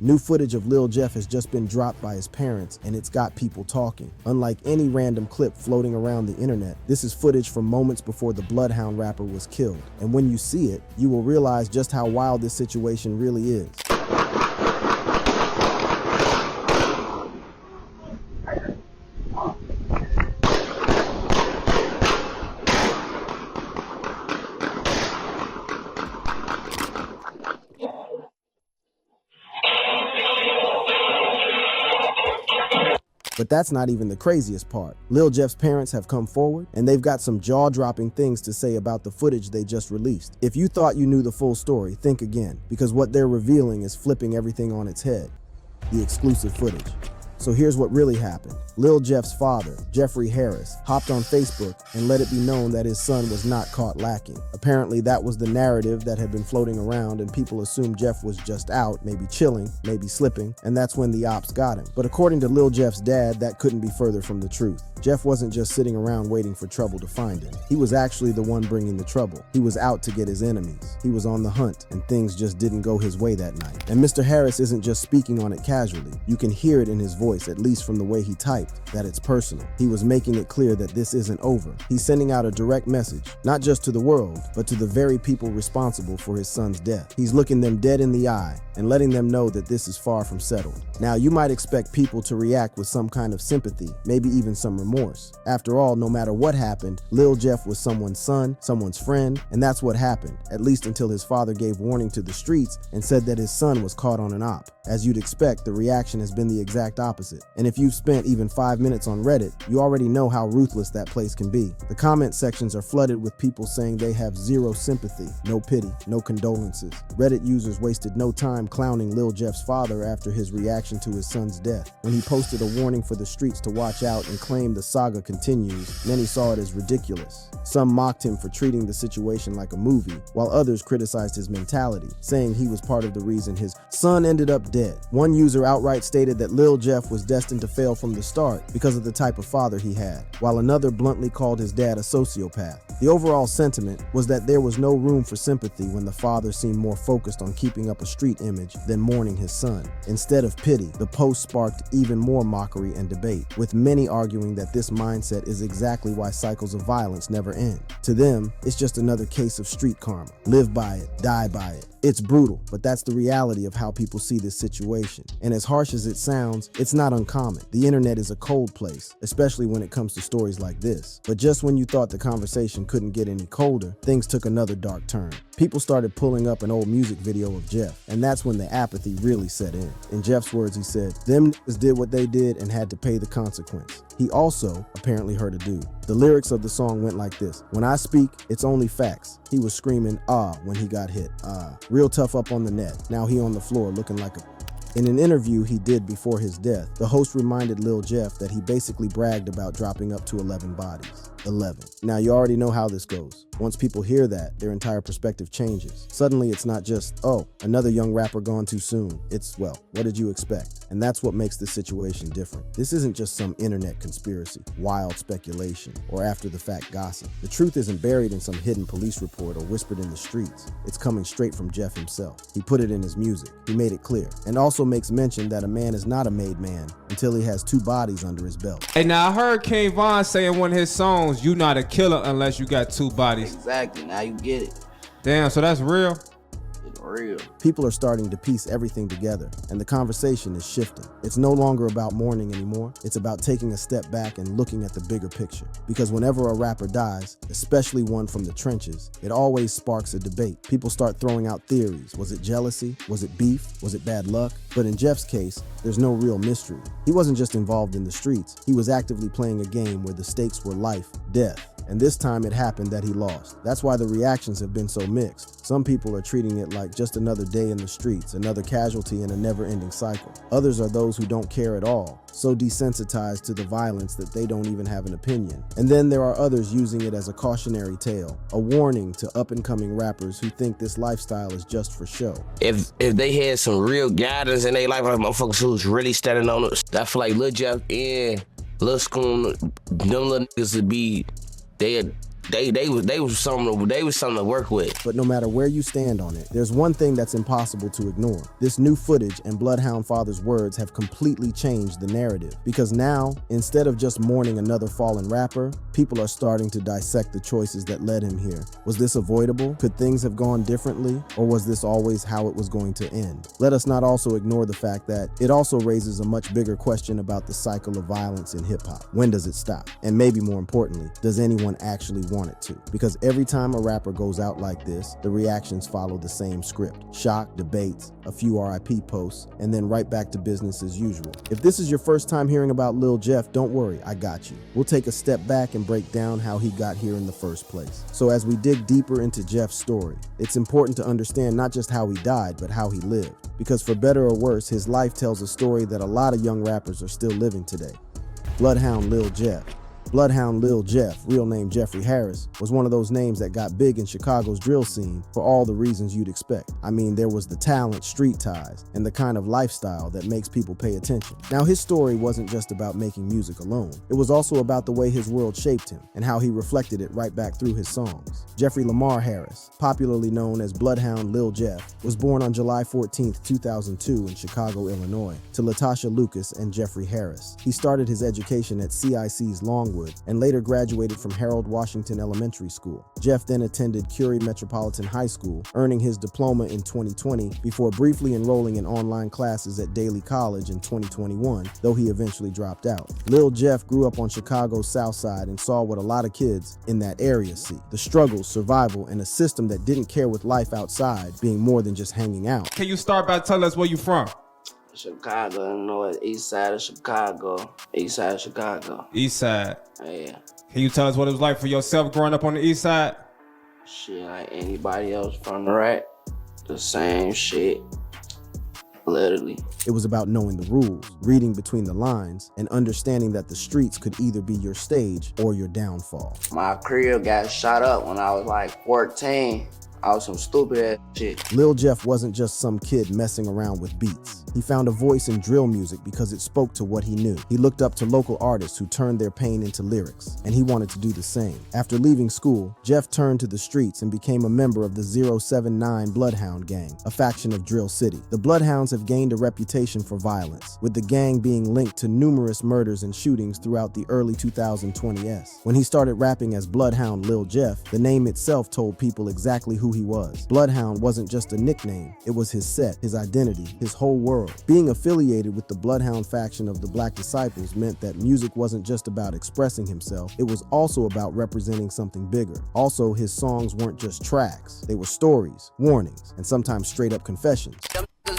New footage of Lil Jeff has just been dropped by his parents, and it's got people talking. Unlike any random clip floating around the internet, this is footage from moments before the Bloodhound rapper was killed. And when you see it, you will realize just how wild this situation really is. But that's not even the craziest part. Lil Jeff's parents have come forward, and they've got some jaw-dropping things to say about the footage they just released. If you thought you knew the full story, think again, because what they're revealing is flipping everything on its head. The exclusive footage. So here's what really happened. Lil Jeff's father, Jeffrey Harris, hopped on Facebook and let it be known that his son was not caught lacking. Apparently that was the narrative that had been floating around, and people assumed Jeff was just out, maybe chilling, maybe slipping, and that's when the ops got him. But according to Lil Jeff's dad, that couldn't be further from the truth. Jeff wasn't just sitting around waiting for trouble to find him. He was actually the one bringing the trouble. He was out to get his enemies. He was on the hunt, and things just didn't go his way that night. And Mr. Harris isn't just speaking on it casually. You can hear it in his voice, at least from the way he typed, that it's personal. He was making it clear that this isn't over. He's sending out a direct message, not just to the world, but to the very people responsible for his son's death. He's looking them dead in the eye and letting them know that this is far from settled. Now, you might expect people to react with some kind of sympathy, maybe even some remorse. After all, no matter what happened, Lil Jeff was someone's son, someone's friend, and that's what happened, at least until his father gave warning to the streets and said that his son was caught on an op. As you'd expect, the reaction has been the exact opposite. And if you've spent even 5 minutes on Reddit, you already know how ruthless that place can be. The comment sections are flooded with people saying they have zero sympathy, no pity, no condolences. Reddit users wasted no time clowning Lil Jeff's father after his reaction to his son's death. When he posted a warning for the streets to watch out and claimed the saga continues, many saw it as ridiculous. Some mocked him for treating the situation like a movie, while others criticized his mentality, saying he was part of the reason his son ended up dead. One user outright stated that Lil Jeff was destined to fail from the start because of the type of father he had, while another bluntly called his dad a sociopath. The overall sentiment was that there was no room for sympathy when the father seemed more focused on keeping up a street image than mourning his son. Instead of pity, the post sparked even more mockery and debate, with many arguing that this mindset is exactly why cycles of violence never end. To them, it's just another case of street karma. Live by it, die by it. It's brutal, but that's the reality of how people see this situation. And as harsh as it sounds, it's not uncommon. The internet is a cold place, especially when it comes to stories like this. But just when you thought the conversation couldn't get any colder, things took another dark turn. People started pulling up an old music video of Jeff, and that's when the apathy really set in. In Jeff's words, he said, "Them niggas did what they did and had to pay the consequence." He also apparently heard a dude. The lyrics of the song went like this: "When I speak, it's only facts." He was screaming, "Ah," when he got hit. Ah. Real tough up on the net. Now he on the floor looking like a... In an interview he did before his death, the host reminded Lil Jeff that he basically bragged about dropping up to 11 bodies. 11. Now you already know how this goes. Once people hear that, their entire perspective changes. Suddenly it's not just, oh, another young rapper gone too soon. It's, well, what did you expect? And that's what makes this situation different. This isn't just some internet conspiracy, wild speculation, or after the fact gossip. The truth isn't buried in some hidden police report or whispered in the streets. It's coming straight from Jeff himself. He put it in his music. He made it clear. And also makes mention that a man is not a made man until he has 2 bodies under his belt. Hey, now I heard King Von say in one of his songs, "You not a killer unless you got 2 bodies." Exactly, now you get it. Damn, so that's real? It's real. People are starting to piece everything together, and the conversation is shifting. It's no longer about mourning anymore. It's about taking a step back and looking at the bigger picture. Because whenever a rapper dies, especially one from the trenches, it always sparks a debate. People start throwing out theories. Was it jealousy? Was it beef? Was it bad luck? But in Jeff's case, there's no real mystery. He wasn't just involved in the streets. He was actively playing a game where the stakes were life, death. And this time it happened that he lost. That's why the reactions have been so mixed. Some people are treating it like just another day in the streets, another casualty in a never-ending cycle. Others are those who don't care at all, so desensitized to the violence that they don't even have an opinion. And then there are others using it as a cautionary tale, a warning to up-and-coming rappers who think this lifestyle is just for show. If they had some real guidance in their life, like motherfuckers who's really standing on it, I feel like Lil Jeff and Lil Schoon, them little niggas would be, They was something to work with. But no matter where you stand on it, there's one thing that's impossible to ignore. This new footage and Bloodhound Father's words have completely changed the narrative. Because now, instead of just mourning another fallen rapper, people are starting to dissect the choices that led him here. Was this avoidable? Could things have gone differently? Or was this always how it was going to end? Let us not also ignore the fact that it also raises a much bigger question about the cycle of violence in hip-hop. When does it stop? And maybe more importantly, does anyone actually want it to? Because every time a rapper goes out like this, the reactions follow the same script. Shock, debates, a few RIP posts, and then right back to business as usual. If this is your first time hearing about Lil Jeff, don't worry, I got you. We'll take a step back and break down how he got here in the first place. So as we dig deeper into Jeff's story, it's important to understand not just how he died, but how he lived. Because for better or worse, his life tells a story that a lot of young rappers are still living today. Bloodhound Lil Jeff. Bloodhound Lil Jeff, real name Jeffrey Harris, was one of those names that got big in Chicago's drill scene for all the reasons you'd expect. I mean, there was the talent, street ties, and the kind of lifestyle that makes people pay attention. Now, his story wasn't just about making music alone. It was also about the way his world shaped him and how he reflected it right back through his songs. Jeffrey Lamar Harris, popularly known as Bloodhound Lil Jeff, was born on July 14, 2002 in Chicago, Illinois, to Latasha Lucas and Jeffrey Harris. He started his education at CIC's Longwood and later graduated from Harold Washington Elementary School. Jeff then attended Curie Metropolitan High School, earning his diploma in 2020 before briefly enrolling in online classes at Daly College in 2021, though he eventually dropped out. Lil Jeff grew up on Chicago's South Side and saw what a lot of kids in that area see: the struggles, survival, and a system that didn't care with life outside being more than just hanging out. Can you start by telling us where you from? Chicago, Illinois, east side of Chicago. East side of Chicago. East side. Yeah. Can you tell us what it was like for yourself growing up on the east side? Shit, like anybody else from the rack. The same shit. Literally. It was about knowing the rules, reading between the lines, and understanding that the streets could either be your stage or your downfall. My crib got shot up when I was like 14. I was some stupid ass shit. Lil Jeff wasn't just some kid messing around with beats. He found a voice in drill music because it spoke to what he knew. He looked up to local artists who turned their pain into lyrics, and he wanted to do the same. After leaving school, Jeff turned to the streets and became a member of the 079 Bloodhound Gang, a faction of Drill City. The Bloodhounds have gained a reputation for violence, with the gang being linked to numerous murders and shootings throughout the early 2020s. When he started rapping as Bloodhound Lil Jeff, the name itself told people exactly who he was. Bloodhound wasn't just a nickname, it was his set, his identity, his whole world. Being affiliated with the Bloodhound faction of the Black Disciples meant that music wasn't just about expressing himself, it was also about representing something bigger. Also, his songs weren't just tracks, they were stories, warnings, and sometimes straight up confessions.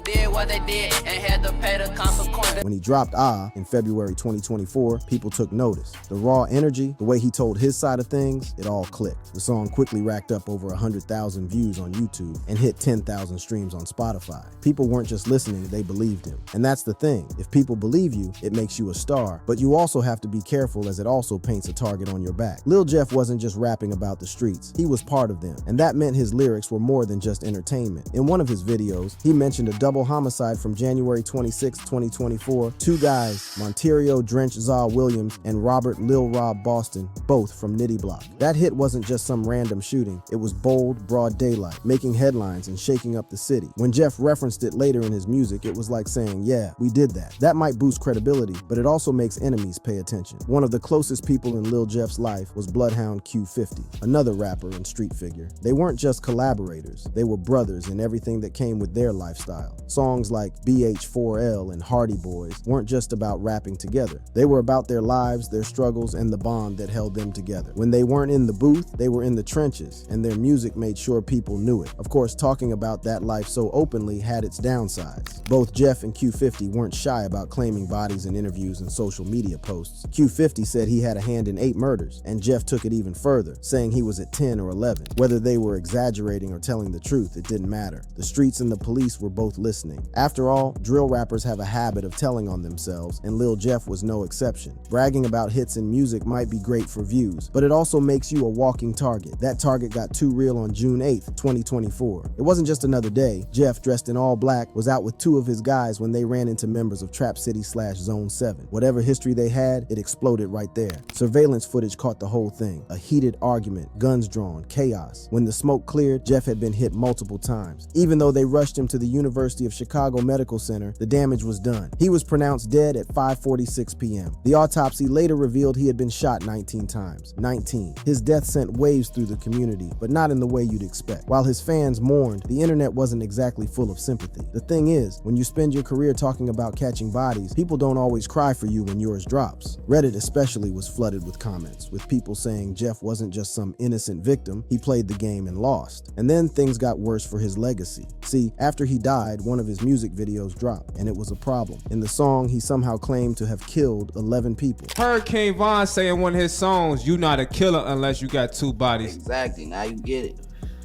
Did what they did and had to pay the consequences. When he dropped in February 2024, people took notice. The raw energy, the way he told his side of things, it all clicked. The song quickly racked up over 100,000 views on YouTube and hit 10,000 streams on Spotify. People weren't just listening, they believed him. And that's the thing, if people believe you, it makes you a star, but you also have to be careful as it also paints a target on your back. Lil Jeff wasn't just rapping about the streets, he was part of them, and that meant his lyrics were more than just entertainment. In one of his videos, he mentioned a double homicide from January 26, 2024. Two guys, Monterio Drench Zaw Williams and Robert Lil Rob Boston, both from Nitty Block. That hit wasn't just some random shooting, it was bold, broad daylight, making headlines and shaking up the city. When Jeff referenced it later in his music, it was like saying, yeah, we did that. That might boost credibility, but it also makes enemies pay attention. One of the closest people in Lil Jeff's life was Bloodhound Q50, another rapper and street figure. They weren't just collaborators, they were brothers in everything that came with their lifestyle. Songs like BH4L and Hardy Boys weren't just about rapping together. They were about their lives, their struggles, and the bond that held them together. When they weren't in the booth, they were in the trenches, and their music made sure people knew it. Of course, talking about that life so openly had its downsides. Both Jeff and Q50 weren't shy about claiming bodies in interviews and social media posts. Q50 said he had a hand in 8 murders, and Jeff took it even further, saying he was at 10 or 11. Whether they were exaggerating or telling the truth, it didn't matter. The streets and the police were both listening. After all, drill rappers have a habit of telling telling on themselves, and Lil Jeff was no exception. Bragging about hits in music might be great for views, but it also makes you a walking target. That target got too real on June 8th, 2024. It wasn't just another day. Jeff, dressed in all black, was out with two of his guys when they ran into members of Trap City/Zone 7. Whatever history they had, it exploded right there. Surveillance footage caught the whole thing. A heated argument, guns drawn, chaos. When the smoke cleared, Jeff had been hit multiple times. Even though they rushed him to the University of Chicago Medical Center, the damage was done. He was pronounced dead at 5:46 p.m. The autopsy later revealed he had been shot 19 times. 19. His death sent waves through the community, but not in the way you'd expect. While his fans mourned, the internet wasn't exactly full of sympathy. The thing is, when you spend your career talking about catching bodies, people don't always cry for you when yours drops. Reddit especially was flooded with comments, with people saying Jeff wasn't just some innocent victim, he played the game and lost. And then things got worse for his legacy. See, after he died, one of his music videos dropped, and it was a problem. In the song, he somehow claimed to have killed 11 people. Heard King Von say in one of his songs, "You not a killer unless you got two bodies." Exactly, now you get it.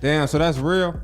Damn, so that's real?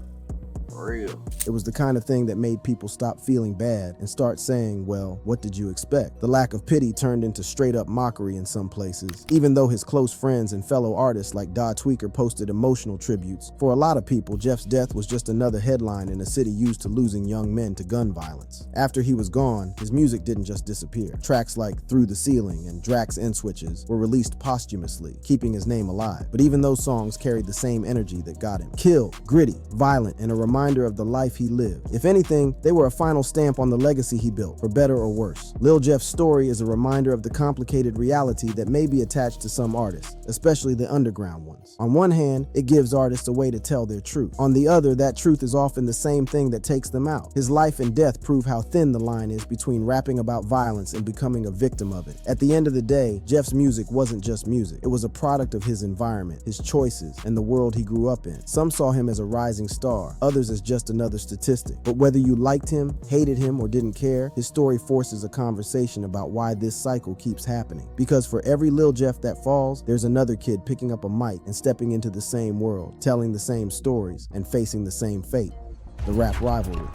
For real. It was the kind of thing that made people stop feeling bad and start saying, well, what did you expect? The lack of pity turned into straight up mockery in some places. Even though his close friends and fellow artists like Da Tweaker posted emotional tributes, for a lot of people, Jeff's death was just another headline in a city used to losing young men to gun violence. After he was gone, his music didn't just disappear. Tracks like Through the Ceiling and Drax End Switches were released posthumously, keeping his name alive. But even those songs carried the same energy that got him. Killed, gritty, violent, and a reminder of the life he lived. If anything, they were a final stamp on the legacy he built, for better or worse. Lil Jeff's story is a reminder of the complicated reality that may be attached to some artists, especially the underground ones. On one hand, it gives artists a way to tell their truth. On the other, that truth is often the same thing that takes them out. His life and death prove how thin the line is between rapping about violence and becoming a victim of it. At the end of the day, Jeff's music wasn't just music. It was a product of his environment, his choices, and the world he grew up in. Some saw him as a rising star, others as just another statistic. But whether you liked him, hated him, or didn't care, his story forces a conversation about why this cycle keeps happening. Because for every Lil Jeff that falls, there's another kid picking up a mic and stepping into the same world, telling the same stories, and facing the same fate. The rap rivalry.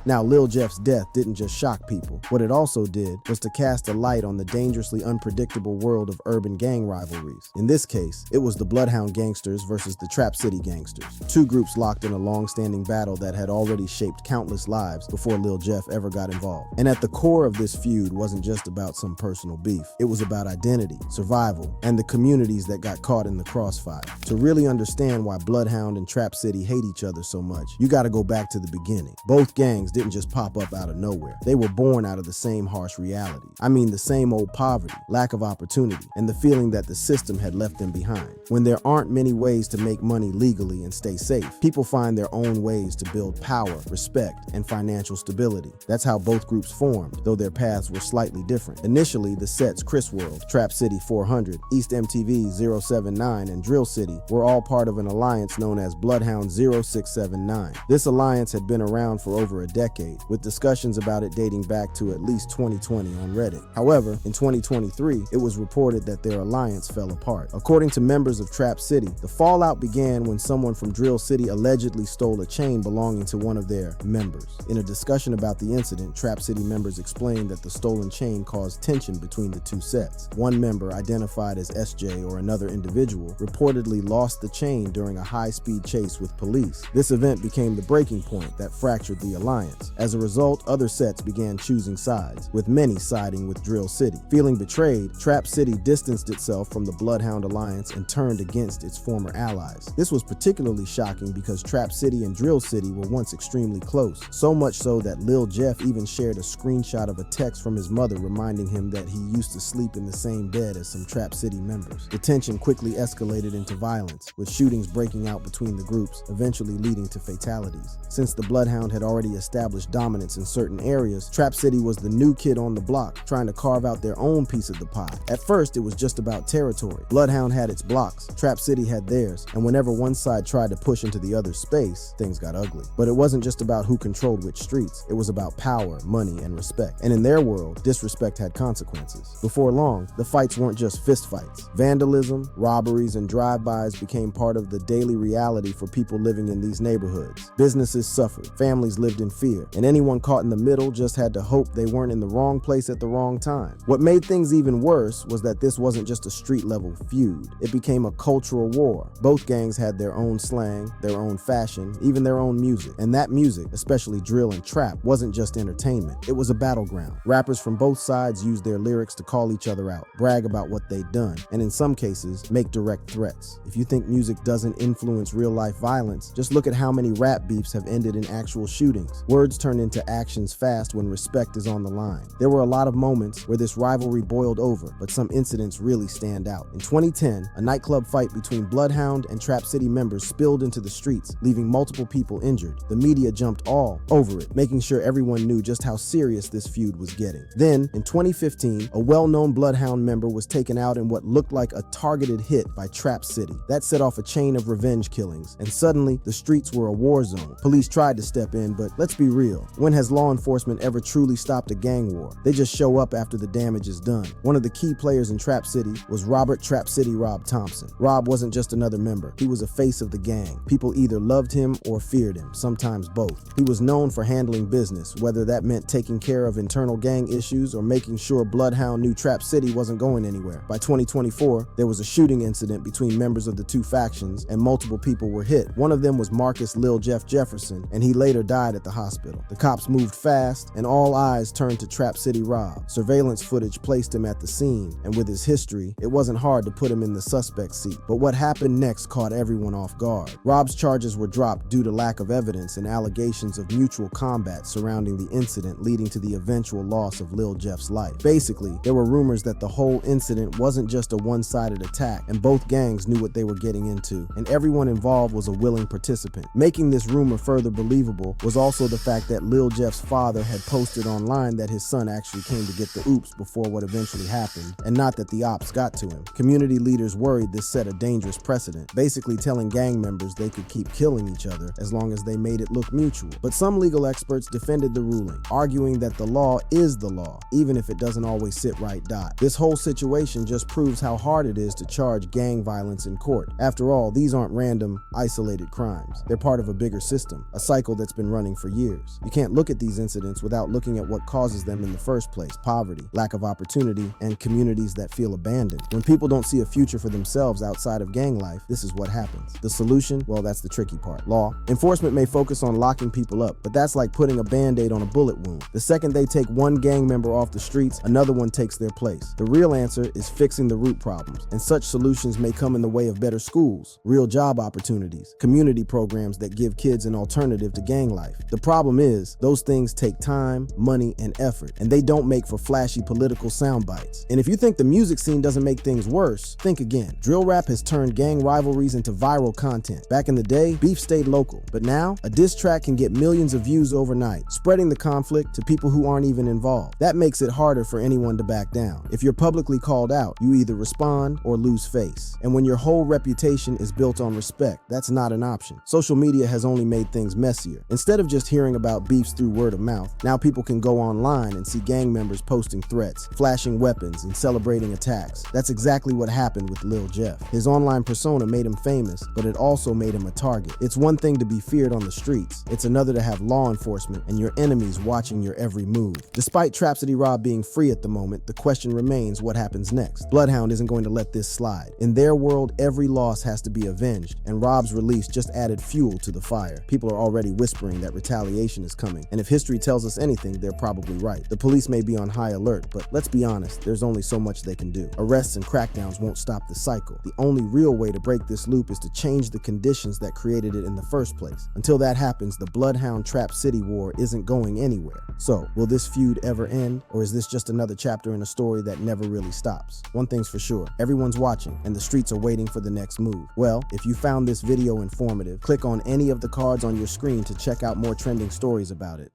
Now, Lil Jeff's death didn't just shock people. What it also did was to cast a light on the dangerously unpredictable world of urban gang rivalries. In this case, it was the Bloodhound Gangsters versus the Trap City Gangsters, two groups locked in a long-standing battle that had already shaped countless lives before Lil Jeff ever got involved. And at the core of this feud wasn't just about some personal beef. It was about identity, survival, and the communities that got caught in the crossfire. To really understand why Bloodhound and Trap City hate each other so much, you gotta go back to the beginning. Both gangs didn't just pop up out of nowhere. They were born out of the same harsh reality. I mean, the same old poverty, lack of opportunity, and the feeling that the system had left them behind. When there aren't many ways to make money legally and stay safe, people find their own ways to build power, respect, and financial stability. That's how both groups formed, though their paths were slightly different. Initially, the sets Chris World, Trap City 400, East MTV 079, and Drill City were all part of an alliance known as Bloodhound 0679. This alliance had been around for over a decade, with discussions about it dating back to at least 2020 on Reddit. However, in 2023, it was reported that their alliance fell apart. According to members of Trap City, the fallout began when someone from Drill City allegedly stole a chain belonging to one of their members. In a discussion about the incident, Trap City members explained that the stolen chain caused tension between the two sets. One member, identified as SJ or another individual, reportedly lost the chain during a high-speed chase with police. This event became the breaking point that fractured the alliance. As a result, other sets began choosing sides, with many siding with Drill City. Feeling betrayed, Trap City distanced itself from the Bloodhound Alliance and turned against its former allies. This was particularly shocking because Trap City and Drill City were once extremely close, so much so that Lil Jeff even shared a screenshot of a text from his mother reminding him that he used to sleep in the same bed as some Trap City members. The tension quickly escalated into violence, with shootings breaking out between the groups, eventually leading to fatalities. Since the Bloodhound had already established dominance in certain areas, Trap City was the new kid on the block, trying to carve out their own piece of the pie. At first, it was just about territory. Bloodhound had its blocks, Trap City had theirs, and whenever one side tried to push into the other's space, things got ugly. But it wasn't just about who controlled which streets, it was about power, money, and respect. And in their world, disrespect had consequences. Before long, the fights weren't just fistfights. Vandalism, robberies, and drive-bys became part of the daily reality for people living in these neighborhoods. Businesses suffered, families lived in fear, fear, and anyone caught in the middle just had to hope they weren't in the wrong place at the wrong time. What made things even worse was that this wasn't just a street-level feud. It became a cultural war. Both gangs had their own slang, their own fashion, even their own music. And that music, especially drill and trap, wasn't just entertainment. It was a battleground. Rappers from both sides used their lyrics to call each other out, brag about what they'd done, and in some cases, make direct threats. If you think music doesn't influence real-life violence, just look at how many rap beefs have ended in actual shootings. Words turn into actions fast when respect is on the line. There were a lot of moments where this rivalry boiled over, but some incidents really stand out. In 2010, a nightclub fight between Bloodhound and Trap City members spilled into the streets, leaving multiple people injured. The media jumped all over it, making sure everyone knew just how serious this feud was getting. Then, in 2015, a well-known Bloodhound member was taken out in what looked like a targeted hit by Trap City. That set off a chain of revenge killings, and suddenly, the streets were a war zone. Police tried to step in, but let's be real. When has law enforcement ever truly stopped a gang war? They just show up after the damage is done. One of the key players in Trap City was Robert Trap City Rob Thompson. Rob wasn't just another member. He was a face of the gang. People either loved him or feared him, sometimes both. He was known for handling business, whether that meant taking care of internal gang issues or making sure Bloodhound knew Trap City wasn't going anywhere. By 2024, there was a shooting incident between members of the two factions and multiple people were hit. One of them was Marcus Lil Jeff Jefferson, and he later died at the hospital. The cops moved fast, and all eyes turned to Trap City Rob. Surveillance footage placed him at the scene, and with his history, it wasn't hard to put him in the suspect seat. But what happened next caught everyone off guard. Rob's charges were dropped due to lack of evidence and allegations of mutual combat surrounding the incident, leading to the eventual loss of Lil Jeff's life. Basically, there were rumors that the whole incident wasn't just a one-sided attack, and both gangs knew what they were getting into, and everyone involved was a willing participant. Making this rumor further believable was also the fact that Lil Jeff's father had posted online that his son actually came to get the oops before what eventually happened, and not that the ops got to him. Community leaders worried this set a dangerous precedent, basically telling gang members they could keep killing each other as long as they made it look mutual. But some legal experts defended the ruling, arguing that the law is the law, even if it doesn't always sit right. This whole situation just proves how hard it is to charge gang violence in court. After all, these aren't random, isolated crimes. They're part of a bigger system, a cycle that's been running for years. You can't look at these incidents without looking at what causes them in the first place: poverty, lack of opportunity, and communities that feel abandoned. When people don't see a future for themselves outside of gang life, this is what happens. The solution? Well, that's the tricky part. Law. Enforcement may focus on locking people up, but that's like putting a band-aid on a bullet wound. The second they take one gang member off the streets, another one takes their place. The real answer is fixing the root problems, and such solutions may come in the way of better schools, real job opportunities, community programs that give kids an alternative to gang life. The problem is, those things take time, money, and effort, and they don't make for flashy political sound bites. And if you think the music scene doesn't make things worse, think again. Drill rap has turned gang rivalries into viral content. Back in the day, beef stayed local, but now, a diss track can get millions of views overnight, spreading the conflict to people who aren't even involved. That makes it harder for anyone to back down. If you're publicly called out, you either respond or lose face. And when your whole reputation is built on respect, that's not an option. Social media has only made things messier. Instead of just hearing about beefs through word of mouth, now people can go online and see gang members posting threats, flashing weapons, and celebrating attacks. That's exactly what happened with Lil Jeff. His online persona made him famous, but it also made him a target. It's one thing to be feared on the streets. It's another to have law enforcement and your enemies watching your every move. Despite Trap City Rob being free at the moment, the question remains what happens next. Bloodhound isn't going to let this slide. In their world, every loss has to be avenged, and Rob's release just added fuel to the fire. People are already whispering that retaliation is coming, and if history tells us anything, they're probably right. The police may be on high alert, but let's be honest, there's only so much they can do. Arrests and crackdowns won't stop the cycle. The only real way to break this loop is to change the conditions that created it in the first place. Until that happens, the Bloodhound Trap City war isn't going anywhere. So, will this feud ever end, or is this just another chapter in a story that never really stops? One thing's for sure, everyone's watching, and the streets are waiting for the next move. Well, if you found this video informative, click on any of the cards on your screen to check out more trending stories about it.